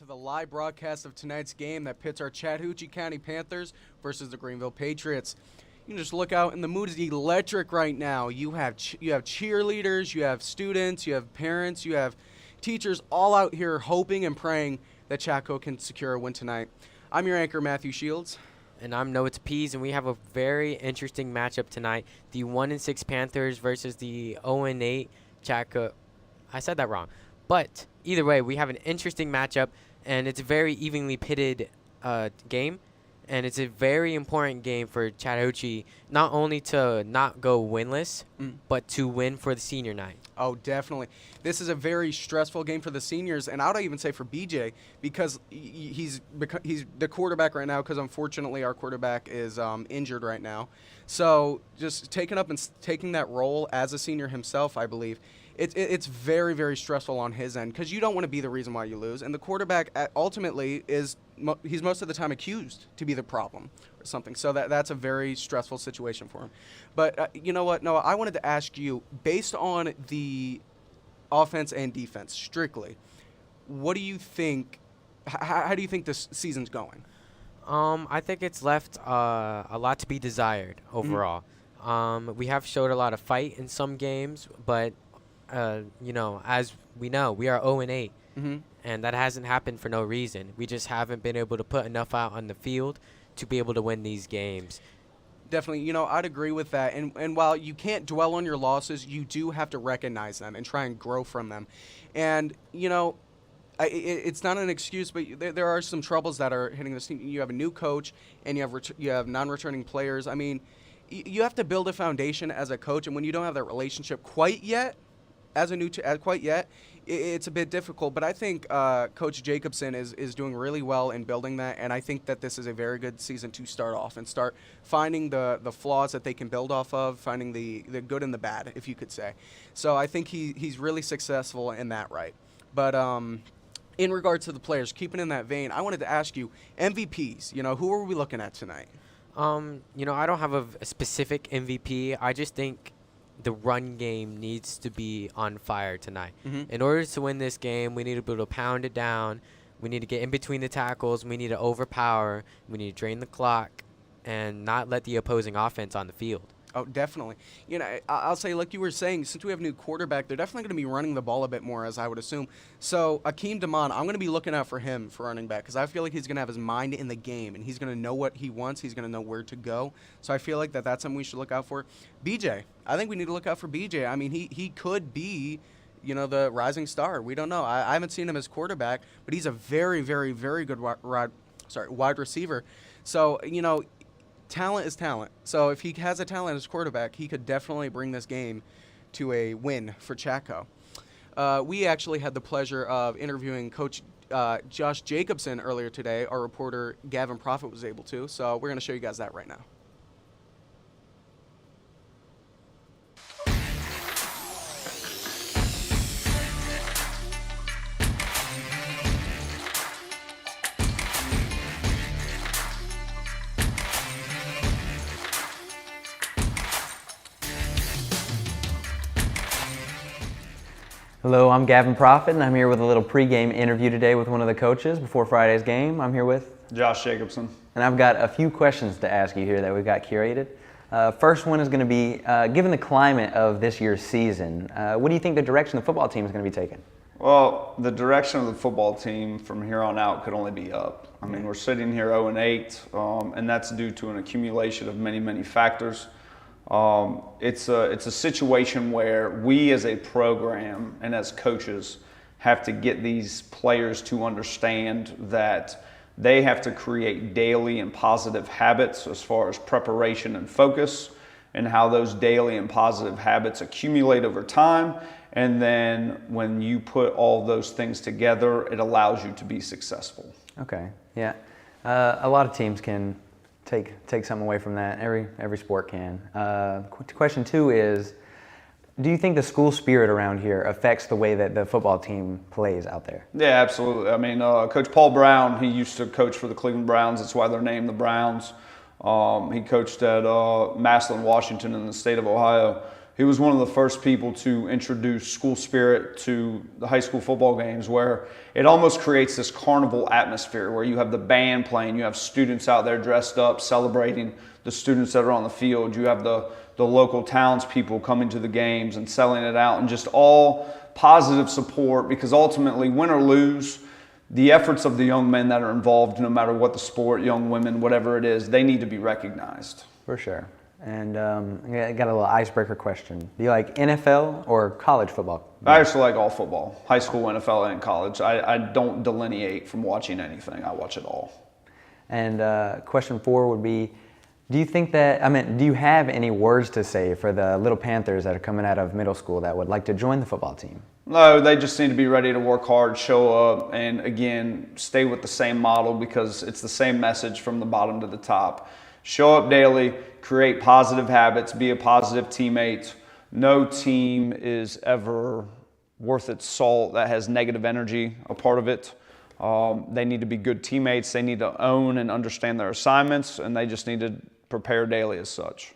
the live broadcast of tonight's game that pits our Chattahoochee County Panthers versus the Greenville Patriots. You can just look out, and the mood is electric right now. You have cheerleaders, you have students, you have parents, you have teachers all out here hoping and praying that Chatco can secure a win tonight. I'm your anchor, Matthew Shields. And I'm Noah Pease, and we have a very interesting matchup tonight. The 1-6 Panthers versus the 0-8 Chatco. I said that wrong. But either way, we have an interesting matchup, and it's a very evenly pitted game. And it's a very important game for Chattahoochee, not only to not go winless, but to win for the senior night. Oh, definitely. This is a very stressful game for the seniors, and I would even say for BJ, because he's the quarterback right now, because unfortunately our quarterback is injured right now. So just taking that role as a senior himself, I believe, it's very, very stressful on his end, because you don't want to be the reason why you lose. And the quarterback ultimately he's most of the time accused to be the problem or something. So that's a very stressful situation for him. But you know what, Noah, I wanted to ask you, based on the offense and defense strictly, what do you think, how do you think this season's going? I think it's left a lot to be desired overall. We have showed a lot of fight in some games, but as we know, we are 0-8, and that hasn't happened for no reason. We just haven't been able to put enough out on the field to be able to win these games. Definitely, I'd agree with that. And while you can't dwell on your losses, you do have to recognize them and try and grow from them. And, it's not an excuse, but there are some troubles that are hitting this team. You have a new coach, and you have non-returning players. I mean, you have to build a foundation as a coach, and when you don't have that relationship quite yet, it's a bit difficult. But I think Coach Jacobson is doing really well in building that, and I think that this is a very good season to start off and start finding the flaws that they can build off of, finding the good and the bad, if you could say. So I think he's really successful in that, right? But in regards to the players, keeping in that vein, I wanted to ask you, MVPs, who are we looking at tonight? I don't have a specific MVP. I just think the run game needs to be on fire tonight. In order to win this game, we need to be able to pound it down. We need to get in between the tackles. We need to overpower. We need to drain the clock and not let the opposing offense on the field. Oh, definitely. I'll say, like you were saying, since we have a new quarterback, they're definitely going to be running the ball a bit more, as I would assume. So, Akeem Damon, I'm going to be looking out for him for running back, because I feel like he's going to have his mind in the game, and he's going to know what he wants. He's going to know where to go. So, I feel like that's something we should look out for. BJ, I think we need to look out for BJ. I mean, he could be, the rising star. We don't know. I haven't seen him as quarterback, but he's a very, very, very good wide receiver. So, talent is talent. So if he has a talent as quarterback, he could definitely bring this game to a win for Chatco. We actually had the pleasure of interviewing Coach Josh Jacobson earlier today. Our reporter Gavin Prophet was able to. So we're going to show you guys that right now. Hello, I'm Gavin Prophet, and I'm here with a little pregame interview today with one of the coaches before Friday's game. I'm here with Josh Jacobson. And I've got a few questions to ask you here that we've got curated. First one is going to be, given the climate of this year's season, what do you think the direction the football team is going to be taking? Well, the direction of the football team from here on out could only be up. I mean, we're sitting here 0-8, and that's due to an accumulation of many, many factors. It's a situation where we as a program and as coaches have to get these players to understand that they have to create daily and positive habits as far as preparation and focus, and how those daily and positive habits accumulate over time. And then when you put all those things together, it allows you to be successful. Okay, yeah. A lot of teams can take something away from that. Every sport can. Question two is, do you think the school spirit around here affects the way that the football team plays out there? Yeah, absolutely. I mean, Coach Paul Brown, he used to coach for the Cleveland Browns. That's why they're named the Browns. He coached at Massillon, Washington in the state of Ohio. he was one of the first people to introduce school spirit to the high school football games, where it almost creates this carnival atmosphere where you have the band playing, you have students out there dressed up celebrating the students that are on the field, you have the local townspeople coming to the games and selling it out, and just all positive support, because ultimately, win or lose, the efforts of the young men that are involved, no matter what the sport, young women, whatever it is, they need to be recognized. For sure. And I got a little icebreaker question. Do you like NFL or college football? I actually like all football, high school, NFL, and college. I don't delineate from watching anything. I watch it all. And question 4 would be, do you think that, do you have any words to say for the little Panthers that are coming out of middle school that would like to join the football team? No, they just need to be ready to work hard, show up, and again, stay with the same model, because it's the same message from the bottom to the top. Show up daily, create positive habits, be a positive teammate. No team is ever worth its salt that has negative energy a part of it. They need to be good teammates. They need to own and understand their assignments, and they just need to prepare daily as such.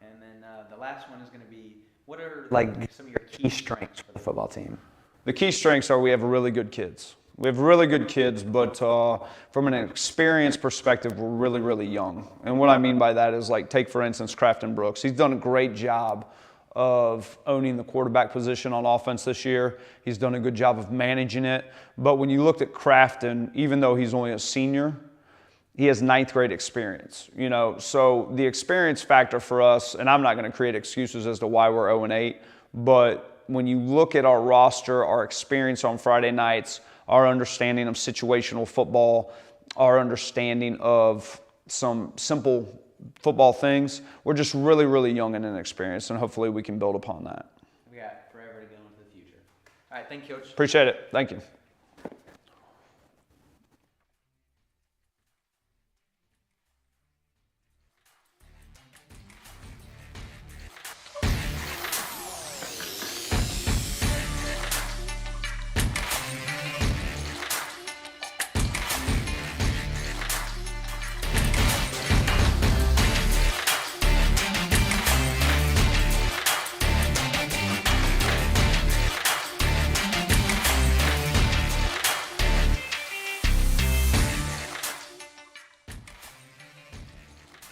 And then the last one is going to be, what are like some of your key strengths for the football team? The key strengths are we have really good kids. We have really good kids, but from an experience perspective, we're really, really young. And what I mean by that is, like, take, for instance, Crafton Brooks. He's done a great job of owning the quarterback position on offense this year. He's done a good job of managing it. But when you looked at Crafton, even though he's only a senior, he has 9th grade experience, So the experience factor for us, and I'm not going to create excuses as to why we're 0-8, but when you look at our roster, our experience on Friday nights, our understanding of situational football, our understanding of some simple football things, we're just really, really young and inexperienced, and hopefully we can build upon that. We got forever to go into the future. All right, thank you, Coach. Appreciate it. Thank you.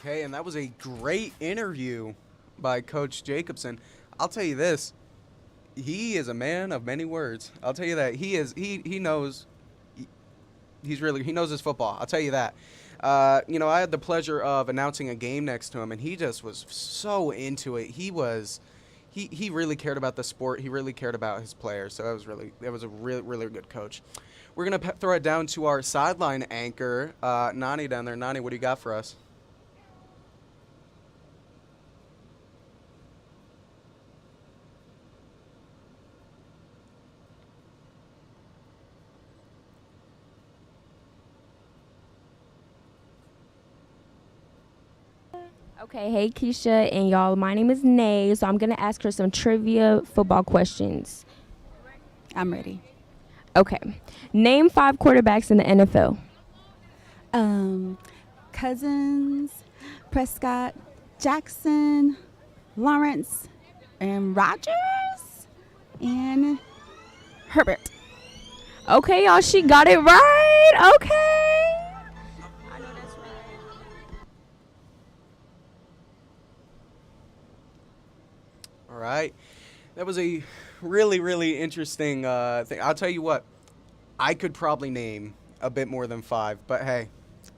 Okay, and that was a great interview by Coach Jacobson. I'll tell you this, he is a man of many words. I'll tell you that. He knows he knows his football. I'll tell you that. I had the pleasure of announcing a game next to him, and he just was so into it. He really cared about the sport. He really cared about his players. So that was a really, really good coach. We're going to throw it down to our sideline anchor, Nani down there. Nani, what do you got for us? Okay, hey Keisha and y'all, my name is Nay, so I'm going to ask her some trivia football questions. I'm ready. Okay, name 5 quarterbacks in the NFL. Cousins, Prescott, Jackson, Lawrence, and Rodgers, and Herbert. Okay, y'all, she got it right. Okay. I know that's right. All right. That was a really, really interesting thing. I'll tell you what, I could probably name a bit more than 5, but hey,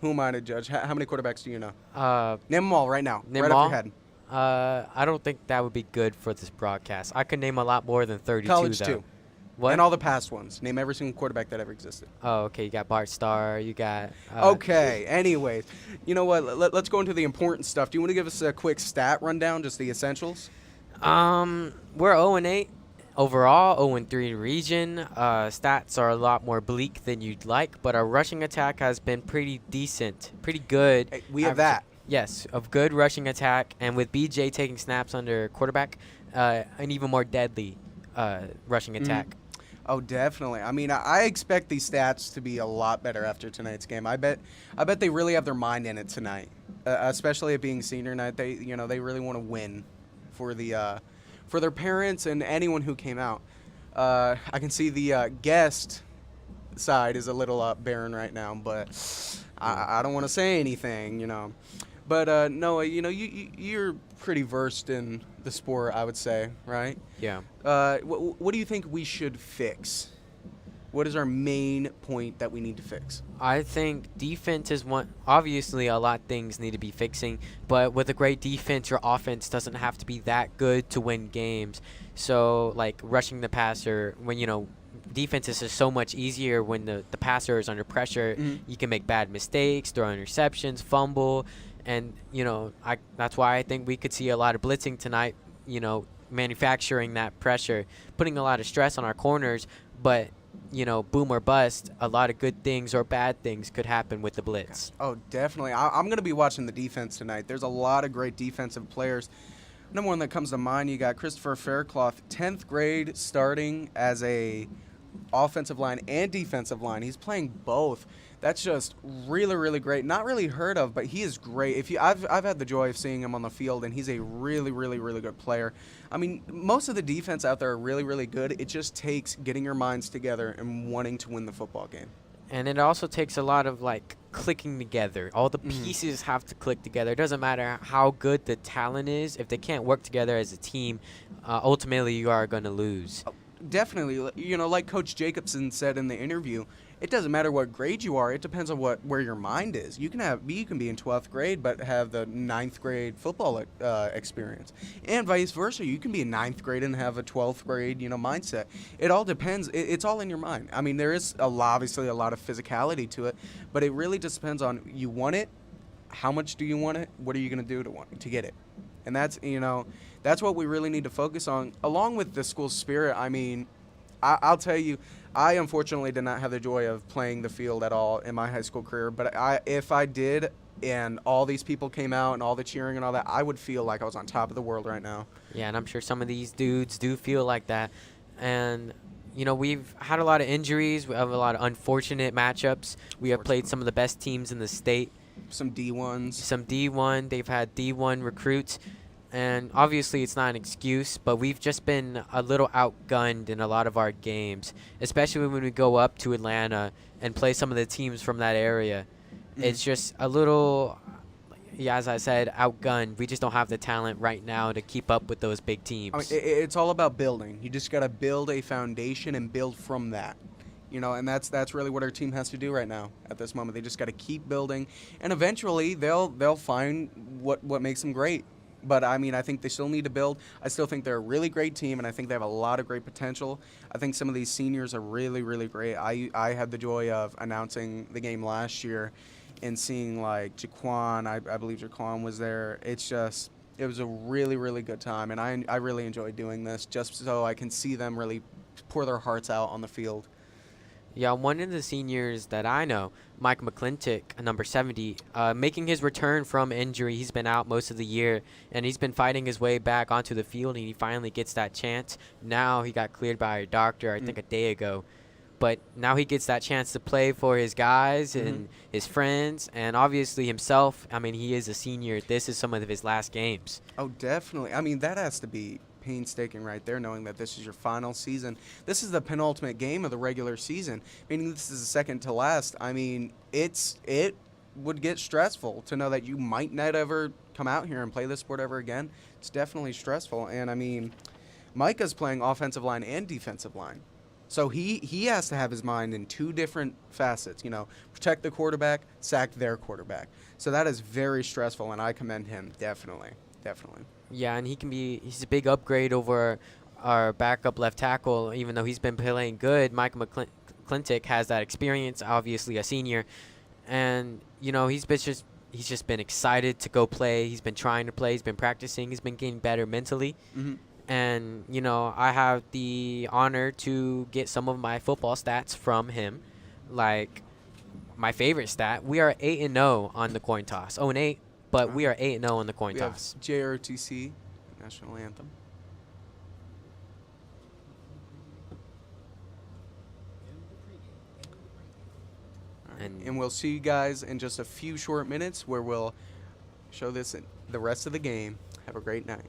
who am I to judge? How many quarterbacks do you know? Name them all right now, Name right them off all? your head. I don't think that would be good for this broadcast. I could name a lot more than 32, College though. too. What? And all the past ones. Name every single quarterback that ever existed. Oh, okay. You got Bart Starr. You got... Okay, anyways. You know what? Let's go into the important stuff. Do you want to give us a quick stat rundown, just the essentials? We're 0-8 overall, 0-3 region. Stats are a lot more bleak than you'd like, but our rushing attack has been pretty decent, pretty good. Hey, we have that. Yes, of good rushing attack, and with BJ taking snaps under quarterback, an even more deadly rushing attack. Oh, definitely. I mean, I expect these stats to be a lot better after tonight's game. I bet they really have their mind in it tonight, especially it being senior night. They really want to win for the for their parents and anyone who came out. I can see the guest side is a little barren right now, but I don't want to say anything, you know. But Noah, you know, you're pretty versed in the sport, I would say, right? Yeah. What do you think we should fix? What is our main point that we need to fix? I think defense is one. Obviously, a lot of things need to be fixing, but with a great defense, your offense doesn't have to be that good to win games. So, like rushing the passer, when defense is just so much easier when the passer is under pressure. Mm-hmm. You can make bad mistakes, throw interceptions, fumble, and that's why I think we could see a lot of blitzing tonight. Manufacturing that pressure, putting a lot of stress on our corners, but boom or bust, a lot of good things or bad things could happen with the blitz. Oh, definitely. I'm going to be watching the defense tonight. There's a lot of great defensive players. Number one that comes to mind, you got Christopher Faircloth, 10th grade, starting as a offensive line and defensive line. He's playing both. That's just really, really great. Not really heard of, but he is great. I've had the joy of seeing him on the field, and he's a really, really, really good player. I mean, most of the defense out there are really, really good. It just takes getting your minds together and wanting to win the football game. And it also takes a lot of clicking together. All the pieces have to click together. It doesn't matter how good the talent is. If they can't work together as a team, ultimately you are going to lose. Definitely. Like Coach Jacobson said in the interview, it doesn't matter what grade you are. It depends on where your mind is. You can be in 12th grade but have the 9th grade football experience, and vice versa. You can be in 9th grade and have a 12th grade mindset. It all depends. It's all in your mind. I mean, there is obviously a lot of physicality to it, but it really just depends on you want it. How much do you want it? What are you going to do to get it? And that's what we really need to focus on, along with the school spirit. I mean, I'll tell you, I unfortunately did not have the joy of playing the field at all in my high school career. But if I did, and all these people came out and all the cheering and all that, I would feel like I was on top of the world right now. Yeah, and I'm sure some of these dudes do feel like that. And we've had a lot of injuries. We have a lot of unfortunate matchups. We have played some of the best teams in the state. Some D1s. Some D1. They've had D1 recruits. And obviously it's not an excuse, but we've just been a little outgunned in a lot of our games, especially when we go up to Atlanta and play some of the teams from that area. It's just a little, as I said, outgunned. We just don't have the talent right now to keep up with those big teams. I mean, it's all about building. You just got to build a foundation and build from that. And that's really what our team has to do right now at this moment. They just got to keep building, and eventually they'll find what makes them great. But, I mean, I think they still need to build. I still think they're a really great team, and I think they have a lot of great potential. I think some of these seniors are really, really great. I had the joy of announcing the game last year and seeing, Jaquan. I believe Jaquan was there. It was a really, really good time, and I really enjoyed doing this just so I can see them really pour their hearts out on the field. Yeah, one of the seniors that I know, Mike McClintock, number 70, making his return from injury. He's been out most of the year, and he's been fighting his way back onto the field, and he finally gets that chance. Now he got cleared by a doctor, I think, a day ago. But now he gets that chance to play for his guys and his friends, and obviously himself. I mean, he is a senior. This is some of his last games. Oh, definitely. I mean, that has to be painstaking right there, knowing that this is your final season. This is the penultimate game of the regular season, meaning this is the second to last. I mean, it would get stressful to know that you might not ever come out here and play this sport ever again. It's definitely stressful. And I mean, Micah's playing offensive line and defensive line, so he has to have his mind in two different facets. Protect the quarterback, sack their quarterback. So that is very stressful, and I commend him definitely. Yeah, and he's a big upgrade over our backup left tackle, even though he's been playing good. Mike McClintock has that experience, obviously a senior, and he's just been excited to go play. He's been trying to play. He's been practicing. He's been getting better mentally. And I have the honor to get some of my football stats from him, like my favorite stat. We are 8-0 on the coin toss. 0-8. But we are 8-0 on the coin toss. We have JROTC, National Anthem. And we'll see you guys in just a few short minutes where we'll show this in the rest of the game. Have a great night.